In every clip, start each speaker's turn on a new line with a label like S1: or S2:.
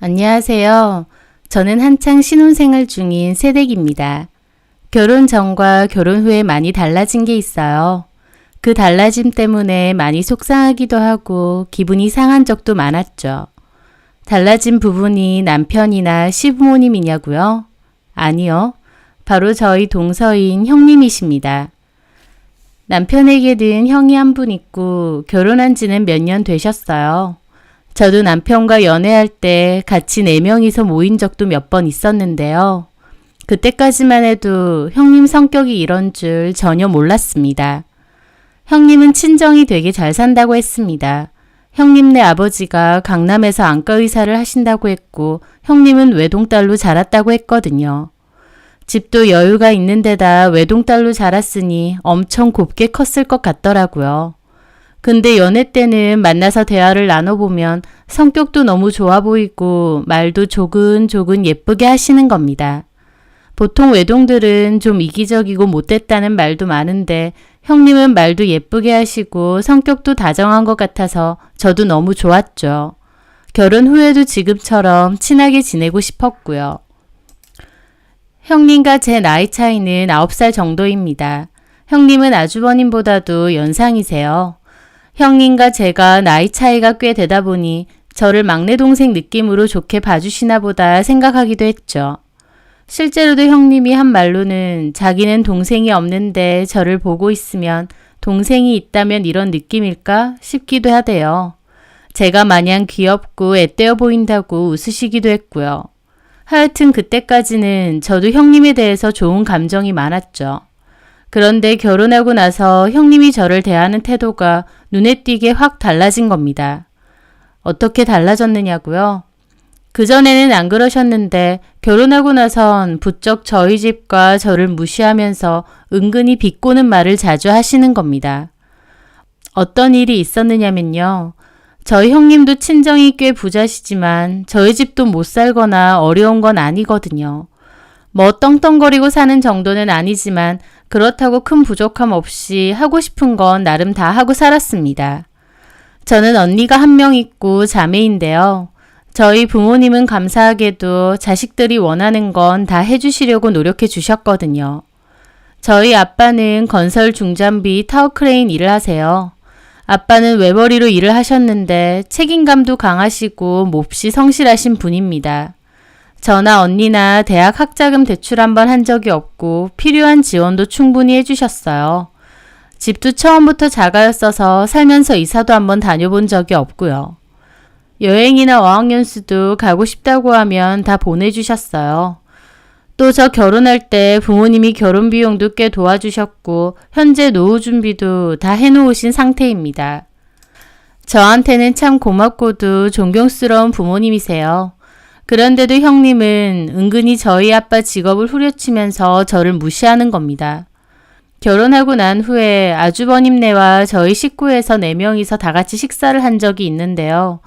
S1: 안녕하세요. 저는 한창 신혼생활 중인 새댁입니다. 결혼 전과 결혼 후에 많이 달라진 게 있어요. 그 달라짐 때문에 많이 속상하기도 하고 기분이 상한 적도 많았죠. 달라진 부분이 남편이나 시부모님이냐고요? 아니요. 바로 저희 동서인 형님이십니다. 남편에게는 형이 한 분 있고 결혼한 지는 몇 년 되셨어요. 저도 남편과 연애할 때 같이 4명이서 모인 적도 몇 번 있었는데요. 그때까지만 해도 형님 성격이 이런 줄 전혀 몰랐습니다. 형님은 친정이 되게 잘 산다고 했습니다. 형님네 아버지가 강남에서 안과 의사를 하신다고 했고 형님은 외동딸로 자랐다고 했거든요. 집도 여유가 있는 데다 외동딸로 자랐으니 엄청 곱게 컸을 것 같더라고요. 근데 연애 때는 만나서 대화를 나눠보면 성격도 너무 좋아 보이고 말도 조근조근 예쁘게 하시는 겁니다. 보통 외동들은 좀 이기적이고 못됐다는 말도 많은데 형님은 말도 예쁘게 하시고 성격도 다정한 것 같아서 저도 너무 좋았죠. 결혼 후에도 지금처럼 친하게 지내고 싶었고요. 형님과 제 나이 차이는 9살 정도입니다. 형님은 아주버님보다도 연상이세요. 형님과 제가 나이 차이가 꽤 되다 보니 저를 막내 동생 느낌으로 좋게 봐주시나 보다 생각하기도 했죠. 실제로도 형님이 한 말로는 자기는 동생이 없는데 저를 보고 있으면 동생이 있다면 이런 느낌일까 싶기도 하대요. 제가 마냥 귀엽고 애떼어 보인다고 웃으시기도 했고요. 하여튼 그때까지는 저도 형님에 대해서 좋은 감정이 많았죠. 그런데 결혼하고 나서 형님이 저를 대하는 태도가 눈에 띄게 확 달라진 겁니다. 어떻게 달라졌느냐고요? 그전에는 안 그러셨는데 결혼하고 나선 부쩍 저희 집과 저를 무시하면서 은근히 비꼬는 말을 자주 하시는 겁니다. 어떤 일이 있었느냐면요. 저희 형님도 친정이 꽤 부자시지만 저희 집도 못 살거나 어려운 건 아니거든요. 뭐 떵떵거리고 사는 정도는 아니지만 그렇다고 큰 부족함 없이 하고 싶은 건 나름 다 하고 살았습니다. 저는 언니가 한 명 있고 자매인데요. 저희 부모님은 감사하게도 자식들이 원하는 건 다 해주시려고 노력해 주셨거든요. 저희 아빠는 건설 중장비 타워크레인 일을 하세요. 아빠는 외벌이로 일을 하셨는데 책임감도 강하시고 몹시 성실하신 분입니다. 저나 언니나 대학 학자금 대출 한번 한 적이 없고 필요한 지원도 충분히 해주셨어요. 집도 처음부터 작아였어서 살면서 이사도 한번 다녀본 적이 없고요. 여행이나 어학연수도 가고 싶다고 하면 다 보내주셨어요. 또 저 결혼할 때 부모님이 결혼 비용도 꽤 도와주셨고 현재 노후 준비도 다 해놓으신 상태입니다. 저한테는 참 고맙고도 존경스러운 부모님이세요. 그런데도 형님은 은근히 저희 아빠 직업을 후려치면서 저를 무시하는 겁니다. 결혼하고 난 후에 아주버님네와 저희 식구에서 4명이서 다 같이 식사를 한 적이 있는데요.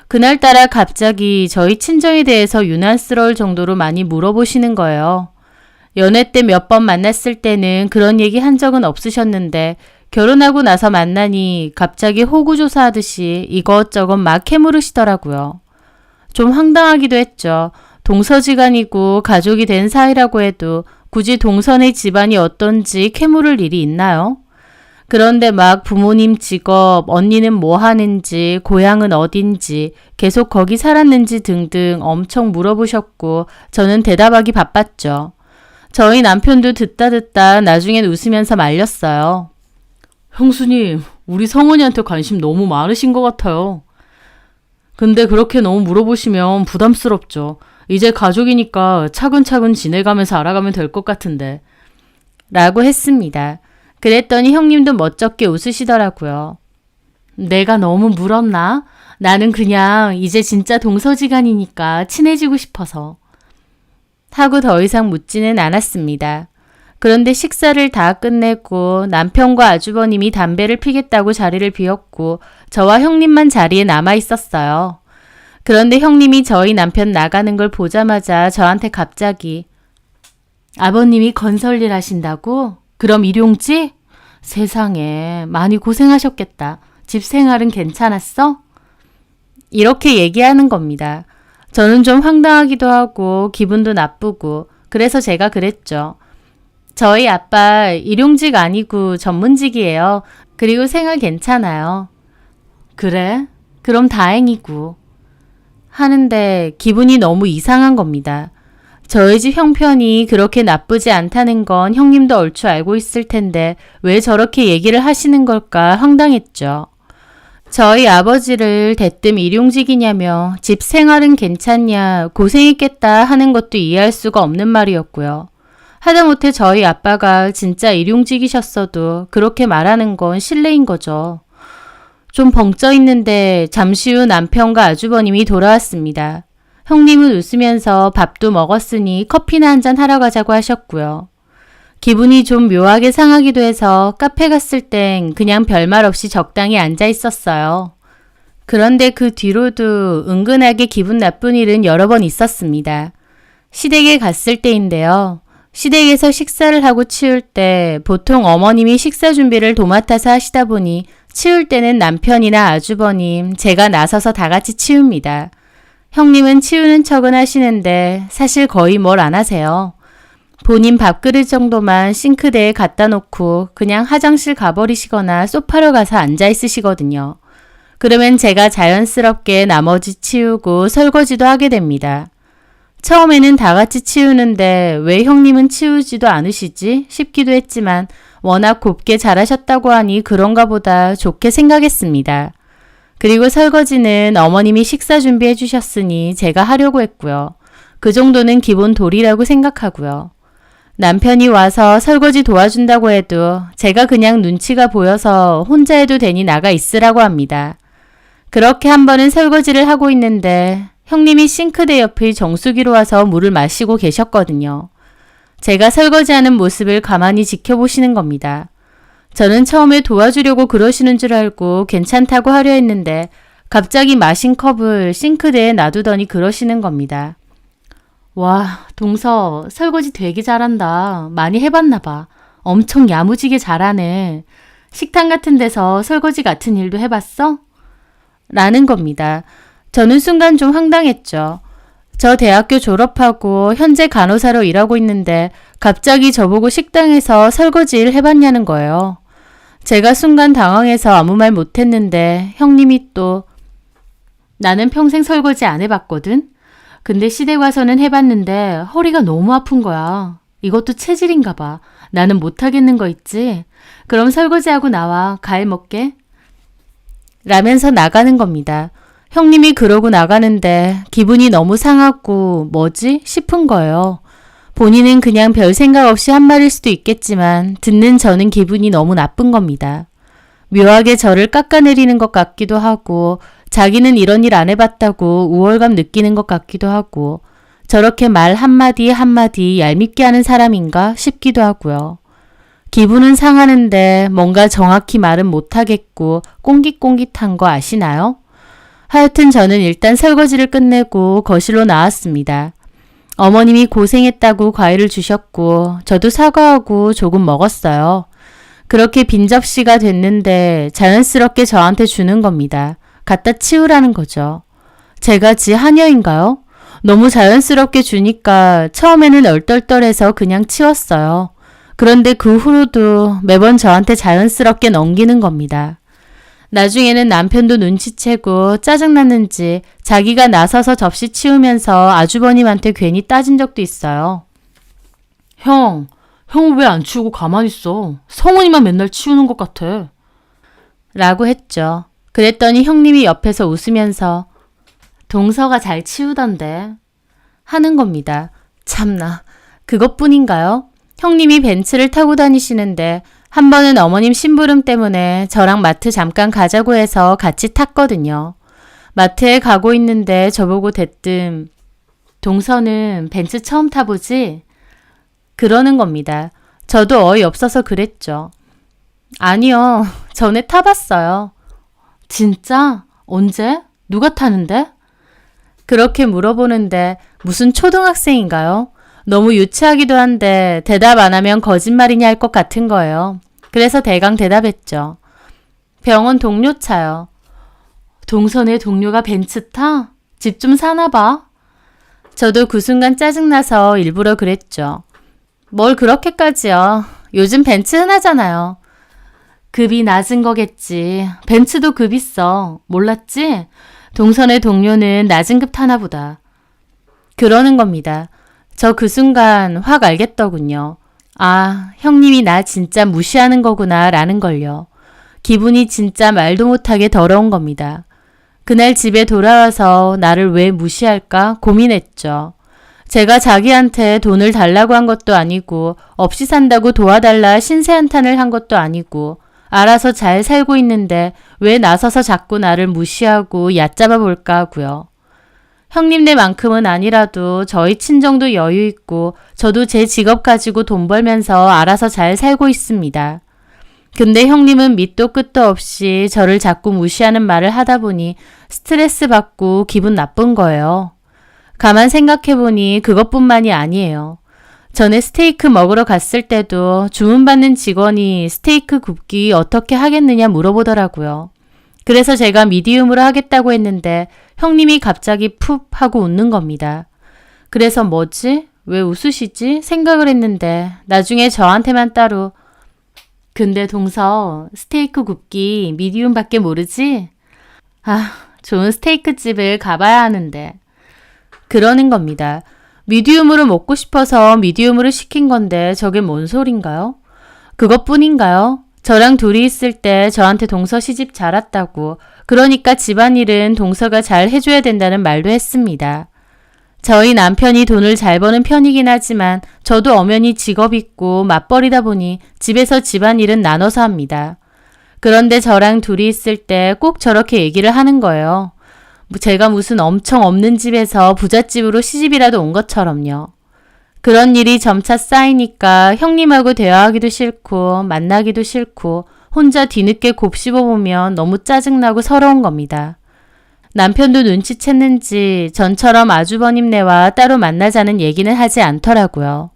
S1: 그날따라 갑자기 저희 친정에 대해서 유난스러울 정도로 많이 물어보시는 거예요. 연애 때 몇 번 만났을 때는 그런 얘기 한 적은 없으셨는데 결혼하고 나서 만나니 갑자기 호구조사하듯이 이것저것 막 캐물으시더라고요. 좀 황당하기도 했죠. 동서지간이고 가족이 된 사이라고 해도 굳이 동서네 집안이 어떤지 캐물을 일이 있나요? 그런데 막 부모님 직업, 언니는 뭐 하는지, 고향은 어딘지, 계속 거기 살았는지 등등 엄청 물어보셨고 저는 대답하기 바빴죠. 저희 남편도 듣다 나중엔 웃으면서 말렸어요. 형수님, 우리 성은이한테 관심 너무 많으신 것 같아요. 근데 그렇게 너무 물어보시면 부담스럽죠. 이제 가족이니까 차근차근 지내가면서 알아가면 될 것 같은데. 라고 했습니다. 그랬더니 형님도 멋쩍게 웃으시더라고요. 내가 너무 물었나? 나는 그냥 이제 진짜 동서지간이니까 친해지고 싶어서. 하고 더 이상 묻지는 않았습니다. 그런데 식사를 다 끝내고 남편과 아주버님이 담배를 피겠다고 자리를 비웠고 저와 형님만 자리에 남아 있었어요. 그런데 형님이 저희 남편 나가는 걸 보자마자 저한테 갑자기 아버님이 건설일 하신다고? 그럼 일용직? 세상에 많이 고생하셨겠다. 집 생활은 괜찮았어? 이렇게 얘기하는 겁니다. 저는 좀 황당하기도 하고 기분도 나쁘고 그래서 제가 그랬죠. 저희 아빠 일용직 아니고 전문직이에요. 그리고 생활 괜찮아요. 그래? 그럼 다행이고. 하는데 기분이 너무 이상한 겁니다. 저희 집 형편이 그렇게 나쁘지 않다는 건 형님도 얼추 알고 있을 텐데 왜 저렇게 얘기를 하시는 걸까 황당했죠. 저희 아버지를 대뜸 일용직이냐며 집 생활은 괜찮냐 고생했겠다 하는 것도 이해할 수가 없는 말이었고요. 하다못해 저희 아빠가 진짜 일용직이셨어도 그렇게 말하는 건 실례인 거죠. 좀 벙쪄 있는데 잠시 후 남편과 아주버님이 돌아왔습니다. 형님은 웃으면서 밥도 먹었으니 커피나 한잔 하러 가자고 하셨고요. 기분이 좀 묘하게 상하기도 해서 카페 갔을 땐 그냥 별말 없이 적당히 앉아 있었어요. 그런데 그 뒤로도 은근하게 기분 나쁜 일은 여러 번 있었습니다. 시댁에 갔을 때인데요. 시댁에서 식사를 하고 치울 때 보통 어머님이 식사 준비를 도맡아서 하시다 보니 치울 때는 남편이나 아주버님, 제가 나서서 다 같이 치웁니다. 형님은 치우는 척은 하시는데 사실 거의 뭘 안 하세요. 본인 밥그릇 정도만 싱크대에 갖다 놓고 그냥 화장실 가버리시거나 소파로 가서 앉아 있으시거든요. 그러면 제가 자연스럽게 나머지 치우고 설거지도 하게 됩니다. 처음에는 다 같이 치우는데 왜 형님은 치우지도 않으시지 싶기도 했지만 워낙 곱게 잘하셨다고 하니 그런가 보다 좋게 생각했습니다. 그리고 설거지는 어머님이 식사 준비해 주셨으니 제가 하려고 했고요. 그 정도는 기본 도리라고 생각하고요. 남편이 와서 설거지 도와준다고 해도 제가 그냥 눈치가 보여서 혼자 해도 되니 나가 있으라고 합니다. 그렇게 한 번은 설거지를 하고 있는데 형님이 싱크대 옆의 정수기로 와서 물을 마시고 계셨거든요. 제가 설거지하는 모습을 가만히 지켜보시는 겁니다. 저는 처음에 도와주려고 그러시는 줄 알고 괜찮다고 하려 했는데 갑자기 마신 컵을 싱크대에 놔두더니 그러시는 겁니다. 와, 동서 설거지 되게 잘한다. 많이 해봤나 봐. 엄청 야무지게 잘하네. 식당 같은 데서 설거지 같은 일도 해봤어? 라는 겁니다. 저는 순간 좀 황당했죠. 저 대학교 졸업하고 현재 간호사로 일하고 있는데 갑자기 저보고 식당에서 설거지 일 해봤냐는 거예요. 제가 순간 당황해서 아무 말 못했는데 형님이 또 나는 평생 설거지 안 해봤거든? 근데 시댁 와서는 해봤는데 허리가 너무 아픈 거야. 이것도 체질인가 봐. 나는 못하겠는 거 있지? 그럼 설거지하고 나와. 과일 먹게. 라면서 나가는 겁니다. 형님이 그러고 나가는데 기분이 너무 상하고 뭐지? 싶은 거예요. 본인은 그냥 별 생각 없이 한 말일 수도 있겠지만 듣는 저는 기분이 너무 나쁜 겁니다. 묘하게 저를 깎아내리는 것 같기도 하고 자기는 이런 일 안 해봤다고 우월감 느끼는 것 같기도 하고 저렇게 말 한마디 한마디 얄밉게 하는 사람인가 싶기도 하고요. 기분은 상하는데 뭔가 정확히 말은 못하겠고 꽁깃꽁깃한 거 아시나요? 하여튼 저는 일단 설거지를 끝내고 거실로 나왔습니다. 어머님이 고생했다고 과일을 주셨고 저도 사과하고 조금 먹었어요. 그렇게 빈 접시가 됐는데 자연스럽게 저한테 주는 겁니다. 갖다 치우라는 거죠. 제가 지 하녀인가요? 너무 자연스럽게 주니까 처음에는 얼떨떨해서 그냥 치웠어요. 그런데 그 후로도 매번 저한테 자연스럽게 넘기는 겁니다. 나중에는 남편도 눈치채고 짜증났는지 자기가 나서서 접시 치우면서 아주버님한테 괜히 따진 적도 있어요. 형 왜 안 치우고 가만히 있어? 성훈이만 맨날 치우는 것 같아. 라고 했죠. 그랬더니 형님이 옆에서 웃으면서 동서가 잘 치우던데 하는 겁니다. 참나, 그것뿐인가요? 형님이 벤츠를 타고 다니시는데 한 번은 어머님 심부름 때문에 저랑 마트 잠깐 가자고 해서 같이 탔거든요. 마트에 가고 있는데 저보고 대뜸 동서는 벤츠 처음 타보지? 그러는 겁니다. 저도 어이없어서 그랬죠. 아니요, 전에 타봤어요. 진짜? 언제? 누가 타는데? 그렇게 물어보는데 무슨 초등학생인가요? 너무 유치하기도 한데 대답 안 하면 거짓말이냐 할 것 같은 거예요. 그래서 대강 대답했죠. 병원 동료 차요. 동선의 동료가 벤츠 타? 집 좀 사나 봐. 저도 그 순간 짜증나서 일부러 그랬죠. 뭘 그렇게까지요. 요즘 벤츠 흔하잖아요. 급이 낮은 거겠지. 벤츠도 급 있어. 몰랐지? 동선의 동료는 낮은 급 타나 보다. 그러는 겁니다. 저 그 순간 확 알겠더군요. 아, 형님이 나 진짜 무시하는 거구나 라는 걸요. 기분이 진짜 말도 못하게 더러운 겁니다. 그날 집에 돌아와서 나를 왜 무시할까 고민했죠. 제가 자기한테 돈을 달라고 한 것도 아니고 없이 산다고 도와달라 신세한탄을 한 것도 아니고 알아서 잘 살고 있는데 왜 나서서 자꾸 나를 무시하고 얕잡아 볼까 하고요. 형님네만큼은 아니라도 저희 친정도 여유 있고 저도 제 직업 가지고 돈 벌면서 알아서 잘 살고 있습니다. 근데 형님은 밑도 끝도 없이 저를 자꾸 무시하는 말을 하다 보니 스트레스 받고 기분 나쁜 거예요. 가만 생각해보니 그것뿐만이 아니에요. 전에 스테이크 먹으러 갔을 때도 주문받는 직원이 스테이크 굽기 어떻게 하겠느냐 물어보더라고요. 그래서 제가 미디움으로 하겠다고 했는데 형님이 갑자기 푹 하고 웃는 겁니다. 그래서 뭐지? 왜 웃으시지? 생각을 했는데 나중에 저한테만 따로 근데 동서 스테이크 굽기 미디움밖에 모르지? 아, 좋은 스테이크 집을 가봐야 하는데. 그러는 겁니다. 미디움으로 먹고 싶어서 미디움으로 시킨 건데 저게 뭔 소린가요? 그것뿐인가요? 저랑 둘이 있을 때 저한테 동서 시집 잘 왔다고 그러니까 집안일은 동서가 잘 해줘야 된다는 말도 했습니다. 저희 남편이 돈을 잘 버는 편이긴 하지만 저도 엄연히 직업 있고 맞벌이다 보니 집에서 집안일은 나눠서 합니다. 그런데 저랑 둘이 있을 때 꼭 저렇게 얘기를 하는 거예요. 제가 무슨 엄청 없는 집에서 부잣집으로 시집이라도 온 것처럼요. 그런 일이 점차 쌓이니까 형님하고 대화하기도 싫고 만나기도 싫고 혼자 뒤늦게 곱씹어보면 너무 짜증나고 서러운 겁니다. 남편도 눈치챘는지 전처럼 아주버님네와 따로 만나자는 얘기는 하지 않더라고요.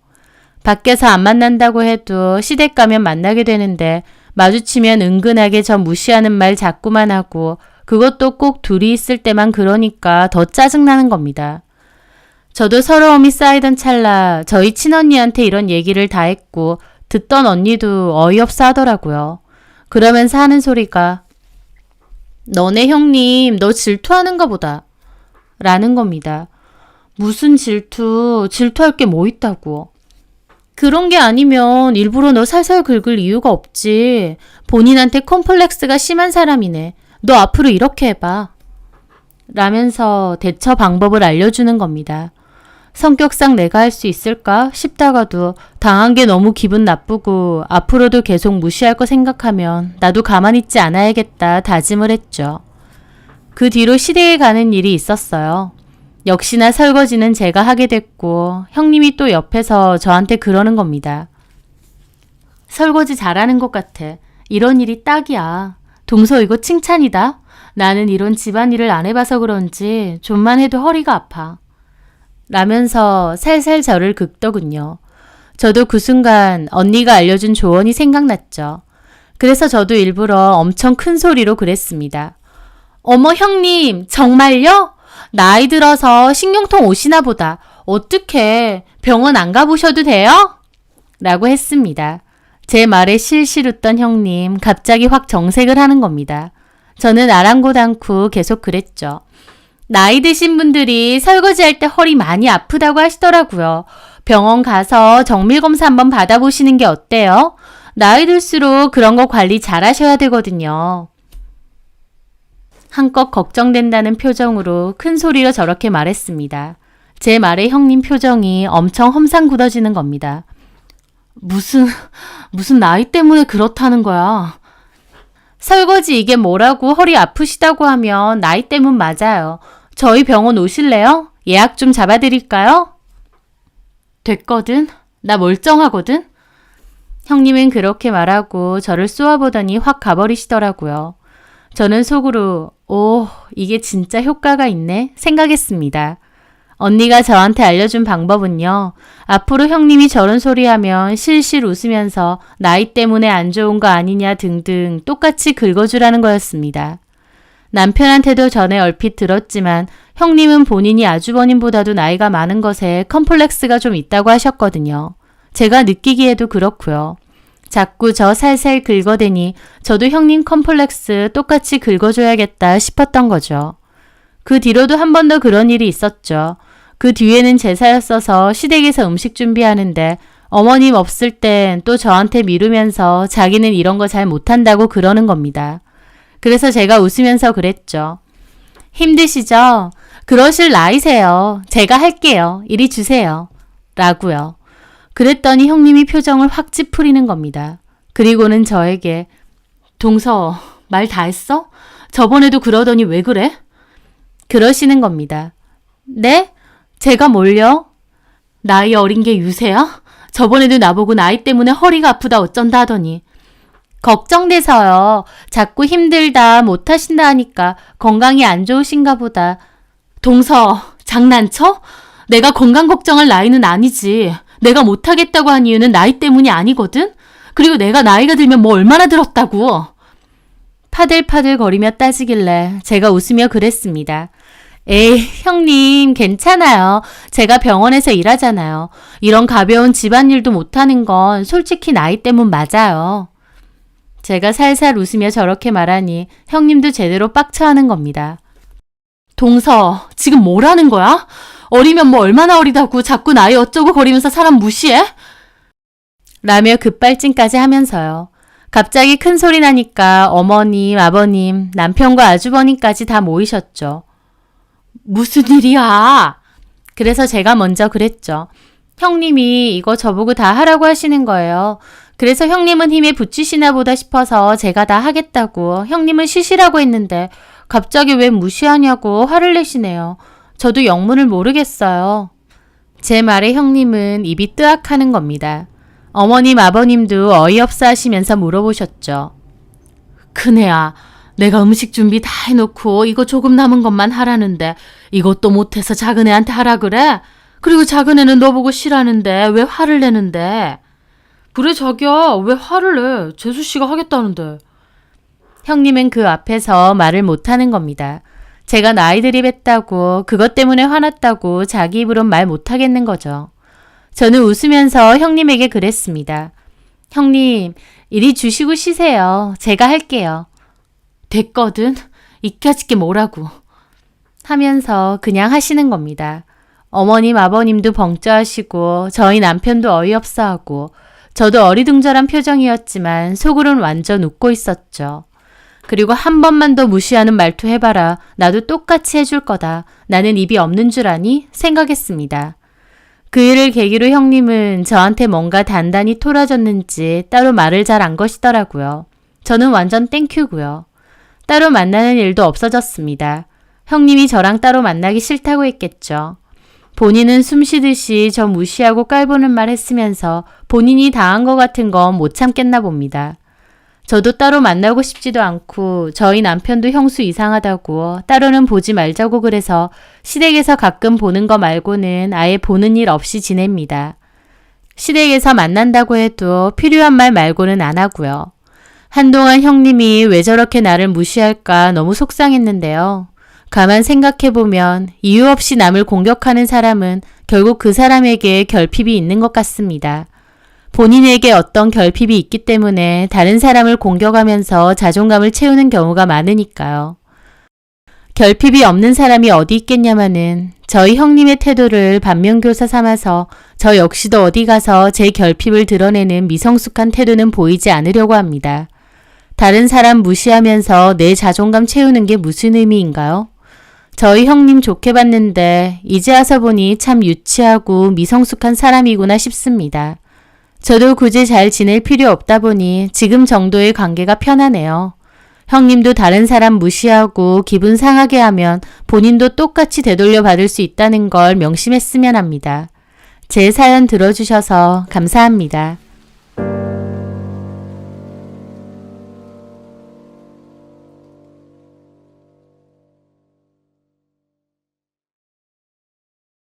S1: 밖에서 안 만난다고 해도 시댁 가면 만나게 되는데 마주치면 은근하게 저 무시하는 말 자꾸만 하고 그것도 꼭 둘이 있을 때만 그러니까 더 짜증나는 겁니다. 저도 서러움이 쌓이던 찰나 저희 친언니한테 이런 얘기를 다 했고 듣던 언니도 어이없어 하더라고요. 그러면서 하는 소리가 너네 형님 너 질투하는가 보다 라는 겁니다. 무슨 질투할 게 뭐 있다고. 그런 게 아니면 일부러 너 살살 긁을 이유가 없지. 본인한테 콤플렉스가 심한 사람이네. 너 앞으로 이렇게 해봐. 라면서 대처 방법을 알려주는 겁니다. 성격상 내가 할 수 있을까 싶다가도 당한 게 너무 기분 나쁘고 앞으로도 계속 무시할 거 생각하면 나도 가만히 있지 않아야겠다 다짐을 했죠. 그 뒤로 시댁에 가는 일이 있었어요. 역시나 설거지는 제가 하게 됐고 형님이 또 옆에서 저한테 그러는 겁니다. 설거지 잘하는 것 같아. 이런 일이 딱이야. 동서 이거 칭찬이다. 나는 이런 집안일을 안 해봐서 그런지 좀만 해도 허리가 아파. 라면서 살살 저를 긁더군요. 저도 그 순간 언니가 알려준 조언이 생각났죠. 그래서 저도 일부러 엄청 큰 소리로 그랬습니다. 어머 형님 정말요? 나이 들어서 신경통 오시나 보다. 어떡해. 병원 안 가보셔도 돼요? 라고 했습니다. 제 말에 실실 웃던 형님 갑자기 확 정색을 하는 겁니다. 저는 아랑곳 않고 계속 그랬죠. 나이 드신 분들이 설거지할 때 허리 많이 아프다고 하시더라고요. 병원 가서 정밀검사 한번 받아보시는 게 어때요? 나이 들수록 그런 거 관리 잘 하셔야 되거든요. 한껏 걱정된다는 표정으로 큰 소리로 저렇게 말했습니다. 제 말에 형님 표정이 엄청 험상 굳어지는 겁니다. 무슨 나이 때문에 그렇다는 거야. 설거지 이게 뭐라고 허리 아프시다고 하면 나이 때문 맞아요. 저희 병원 오실래요? 예약 좀 잡아드릴까요? 됐거든. 나 멀쩡하거든. 형님은 그렇게 말하고 저를 쏘아보더니 확 가버리시더라고요. 저는 속으로 오, 이게 진짜 효과가 있네 생각했습니다. 언니가 저한테 알려준 방법은요. 앞으로 형님이 저런 소리하면 실실 웃으면서 나이 때문에 안 좋은 거 아니냐 등등 똑같이 긁어주라는 거였습니다. 남편한테도 전에 얼핏 들었지만 형님은 본인이 아주버님보다도 나이가 많은 것에 컴플렉스가 좀 있다고 하셨거든요. 제가 느끼기에도 그렇고요. 자꾸 저 살살 긁어대니 저도 형님 컴플렉스 똑같이 긁어줘야겠다 싶었던 거죠. 그 뒤로도 한 번 더 그런 일이 있었죠. 그 뒤에는 제사였어서 시댁에서 음식 준비하는데 어머님 없을 땐 또 저한테 미루면서 자기는 이런 거 잘 못한다고 그러는 겁니다. 그래서 제가 웃으면서 그랬죠. 힘드시죠? 그러실 나이세요. 제가 할게요. 이리 주세요. 라고요. 그랬더니 형님이 표정을 확 찌푸리는 겁니다. 그리고는 저에게 동서, 말 다 했어? 저번에도 그러더니 왜 그래? 그러시는 겁니다. 네? 제가 뭘요? 나이 어린 게 유세야? 저번에도 나보고 나이 때문에 허리가 아프다 어쩐다 하더니. 걱정돼서요. 자꾸 힘들다 못하신다 하니까 건강이 안 좋으신가 보다. 동서, 장난쳐? 내가 건강 걱정할 나이는 아니지. 내가 못하겠다고 한 이유는 나이 때문이 아니거든? 그리고 내가 나이가 들면 뭐 얼마나 들었다고. 파들파들 거리며 따지길래 제가 웃으며 그랬습니다. 에이, 형님, 괜찮아요. 제가 병원에서 일하잖아요. 이런 가벼운 집안일도 못하는 건 솔직히 나이 때문 맞아요. 제가 살살 웃으며 저렇게 말하니 형님도 제대로 빡쳐하는 겁니다. 동서, 지금 뭐라는 거야? 어리면 뭐 얼마나 어리다고 자꾸 나이 어쩌고 거리면서 사람 무시해? 라며 급발진까지 하면서요. 갑자기 큰 소리 나니까 어머님, 아버님, 남편과 아주버님까지 다 모이셨죠. 무슨 일이야? 그래서 제가 먼저 그랬죠. 형님이 이거 저보고 다 하라고 하시는 거예요. 그래서 형님은 힘에 붙이시나 보다 싶어서 제가 다 하겠다고 형님은 쉬시라고 했는데 갑자기 왜 무시하냐고 화를 내시네요. 저도 영문을 모르겠어요. 제 말에 형님은 입이 뜨악하는 겁니다. 어머님, 아버님도 어이없어 하시면서 물어보셨죠. 큰애야, 내가 음식 준비 다 해놓고 이거 조금 남은 것만 하라는데 이것도 못해서 작은애한테 하라 그래? 그리고 작은애는 너 보고 싫어하는데 왜 화를 내는데? 그래 자기야, 왜 화를 내? 재수씨가 하겠다는데. 형님은 그 앞에서 말을 못하는 겁니다. 제가 나이 들이뱉다고 그것 때문에 화났다고 자기 입으론 말 못하겠는 거죠. 저는 웃으면서 형님에게 그랬습니다. 형님, 이리 주시고 쉬세요. 제가 할게요. 됐거든. 이까짓게 뭐라고. 하면서 그냥 하시는 겁니다. 어머님, 아버님도 벙쪄하시고 저희 남편도 어이없어하고 저도 어리둥절한 표정이었지만 속으론 완전 웃고 있었죠. 그리고 한 번만 더 무시하는 말투 해봐라. 나도 똑같이 해줄 거다. 나는 입이 없는 줄 아니? 생각했습니다. 그 일을 계기로 형님은 저한테 뭔가 단단히 토라졌는지 따로 말을 잘 안 거시더라고요. 저는 완전 땡큐고요. 따로 만나는 일도 없어졌습니다. 형님이 저랑 따로 만나기 싫다고 했겠죠. 본인은 숨쉬듯이 저 무시하고 깔보는 말 했으면서 본인이 당한 것 같은 건 못 참겠나 봅니다. 저도 따로 만나고 싶지도 않고 저희 남편도 형수 이상하다고 따로는 보지 말자고 그래서 시댁에서 가끔 보는 거 말고는 아예 보는 일 없이 지냅니다. 시댁에서 만난다고 해도 필요한 말 말고는 안 하고요. 한동안 형님이 왜 저렇게 나를 무시할까 너무 속상했는데요. 가만 생각해보면 이유 없이 남을 공격하는 사람은 결국 그 사람에게 결핍이 있는 것 같습니다. 본인에게 어떤 결핍이 있기 때문에 다른 사람을 공격하면서 자존감을 채우는 경우가 많으니까요. 결핍이 없는 사람이 어디 있겠냐마는 저희 형님의 태도를 반면교사 삼아서 저 역시도 어디 가서 제 결핍을 드러내는 미성숙한 태도는 보이지 않으려고 합니다. 다른 사람 무시하면서 내 자존감 채우는 게 무슨 의미인가요? 저희 형님 좋게 봤는데 이제 와서 보니 참 유치하고 미성숙한 사람이구나 싶습니다. 저도 굳이 잘 지낼 필요 없다 보니 지금 정도의 관계가 편하네요. 형님도 다른 사람 무시하고 기분 상하게 하면 본인도 똑같이 되돌려 받을 수 있다는 걸 명심했으면 합니다. 제 사연 들어주셔서 감사합니다.